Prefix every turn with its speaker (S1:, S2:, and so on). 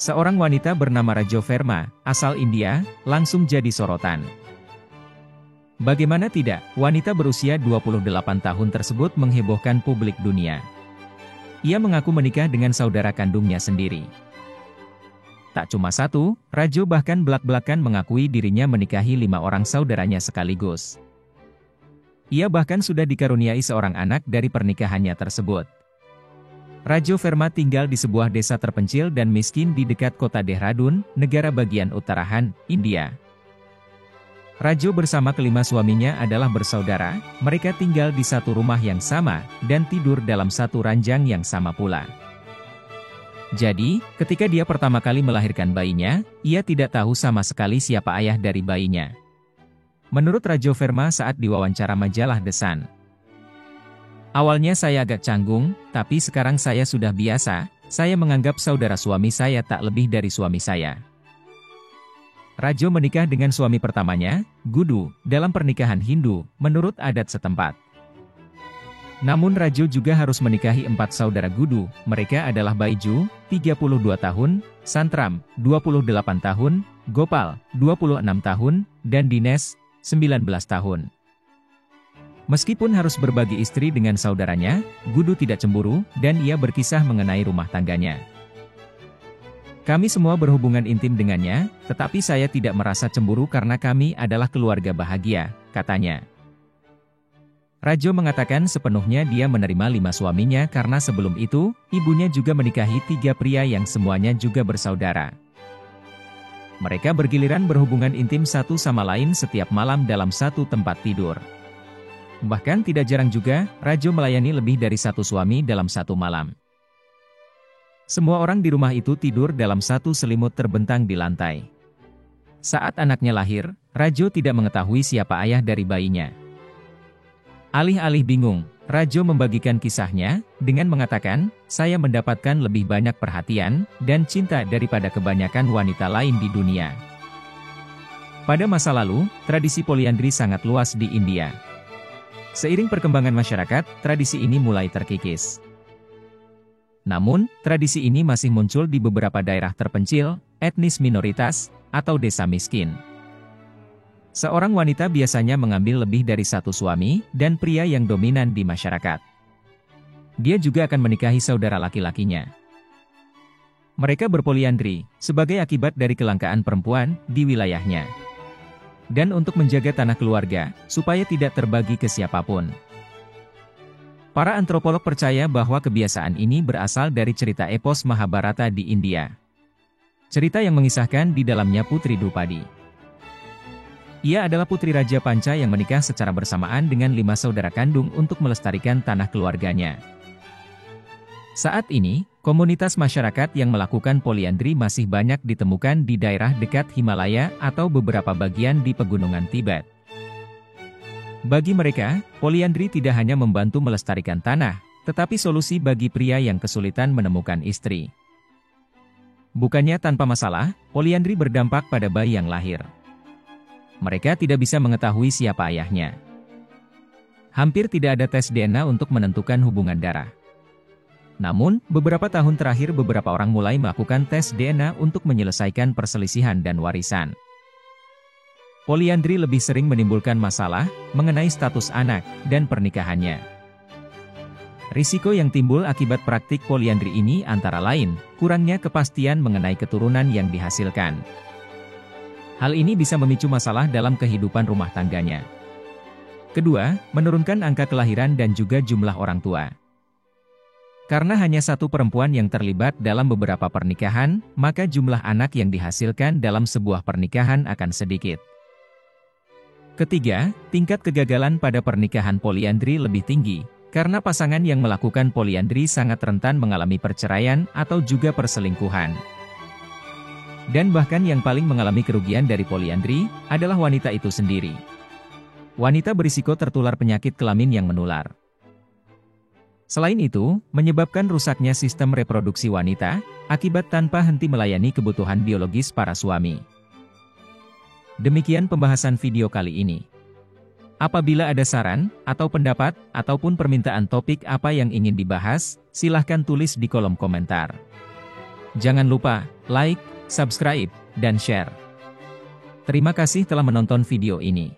S1: Seorang wanita bernama Rajo Verma, asal India, langsung jadi sorotan. Bagaimana tidak, wanita berusia 28 tahun tersebut menghebohkan publik dunia. Ia mengaku menikah dengan saudara kandungnya sendiri. Tak cuma satu, Rajo bahkan belak-belakan mengakui dirinya menikahi 5 orang saudaranya sekaligus. Ia bahkan sudah dikaruniai seorang anak dari pernikahannya tersebut. Rajo Verma tinggal di sebuah desa terpencil dan miskin di dekat kota Dehradun, negara bagian Uttarakhand, India. Rajo bersama kelima suaminya adalah bersaudara, mereka tinggal di satu rumah yang sama, dan tidur dalam satu ranjang yang sama pula. Jadi, ketika dia pertama kali melahirkan bayinya, ia tidak tahu sama sekali siapa ayah dari bayinya. Menurut Rajo Verma saat diwawancara majalah The Sun. Awalnya saya agak canggung, tapi sekarang saya sudah biasa, saya menganggap saudara suami saya tak lebih dari suami saya. Rajo menikah dengan suami pertamanya, Gudu, dalam pernikahan Hindu, menurut adat setempat. Namun Rajo juga harus menikahi 4 saudara Gudu, mereka adalah Baiju, 32 tahun, Santram, 28 tahun, Gopal, 26 tahun, dan Dines, 19 tahun. Meskipun harus berbagi istri dengan saudaranya, Gudu tidak cemburu, dan ia berkisah mengenai rumah tangganya. Kami semua berhubungan intim dengannya, tetapi saya tidak merasa cemburu karena kami adalah keluarga bahagia, katanya. Rajo mengatakan sepenuhnya dia menerima 5 suaminya karena sebelum itu, ibunya juga menikahi 3 pria yang semuanya juga bersaudara. Mereka bergiliran berhubungan intim satu sama lain setiap malam dalam satu tempat tidur. Bahkan tidak jarang juga, Rajo melayani lebih dari 1 suami dalam satu malam. Semua orang di rumah itu tidur dalam satu selimut terbentang di lantai. Saat anaknya lahir, Rajo tidak mengetahui siapa ayah dari bayinya. Alih-alih bingung, Rajo membagikan kisahnya, dengan mengatakan, saya mendapatkan lebih banyak perhatian, dan cinta daripada kebanyakan wanita lain di dunia. Pada masa lalu, tradisi poliandri sangat luas di India. Seiring perkembangan masyarakat, tradisi ini mulai terkikis. Namun, tradisi ini masih muncul di beberapa daerah terpencil, etnis minoritas, atau desa miskin. Seorang wanita biasanya mengambil lebih dari 1 suami, dan pria yang dominan di masyarakat. Dia juga akan menikahi saudara laki-lakinya. Mereka berpoliandri, sebagai akibat dari kelangkaan perempuan di wilayahnya. Dan untuk menjaga tanah keluarga, supaya tidak terbagi ke siapapun. Para antropolog percaya bahwa kebiasaan ini berasal dari cerita epos Mahabharata di India. Cerita yang mengisahkan di dalamnya Putri Drupadi. Ia adalah putri Raja Panca yang menikah secara bersamaan dengan 5 saudara kandung untuk melestarikan tanah keluarganya. Saat ini, komunitas masyarakat yang melakukan poliandri masih banyak ditemukan di daerah dekat Himalaya atau beberapa bagian di pegunungan Tibet. Bagi mereka, poliandri tidak hanya membantu melestarikan tanah, tetapi solusi bagi pria yang kesulitan menemukan istri. Bukannya tanpa masalah, poliandri berdampak pada bayi yang lahir. Mereka tidak bisa mengetahui siapa ayahnya. Hampir tidak ada tes DNA untuk menentukan hubungan darah. Namun, beberapa tahun terakhir beberapa orang mulai melakukan tes DNA untuk menyelesaikan perselisihan dan warisan. Poliandri lebih sering menimbulkan masalah mengenai status anak dan pernikahannya. Risiko yang timbul akibat praktik poliandri ini antara lain, kurangnya kepastian mengenai keturunan yang dihasilkan. Hal ini bisa memicu masalah dalam kehidupan rumah tangganya. Kedua, menurunkan angka kelahiran dan juga jumlah orang tua. Karena hanya 1 perempuan yang terlibat dalam beberapa pernikahan, maka jumlah anak yang dihasilkan dalam sebuah pernikahan akan sedikit. Ketiga, tingkat kegagalan pada pernikahan poliandri lebih tinggi, karena pasangan yang melakukan poliandri sangat rentan mengalami perceraian atau juga perselingkuhan. Dan bahkan yang paling mengalami kerugian dari poliandri, adalah wanita itu sendiri. Wanita berisiko tertular penyakit kelamin yang menular. Selain itu, menyebabkan rusaknya sistem reproduksi wanita, akibat tanpa henti melayani kebutuhan biologis para suami. Demikian pembahasan video kali ini. Apabila ada saran, atau pendapat, ataupun permintaan topik apa yang ingin dibahas, silahkan tulis di kolom komentar. Jangan lupa, like, subscribe, dan share. Terima kasih telah menonton video ini.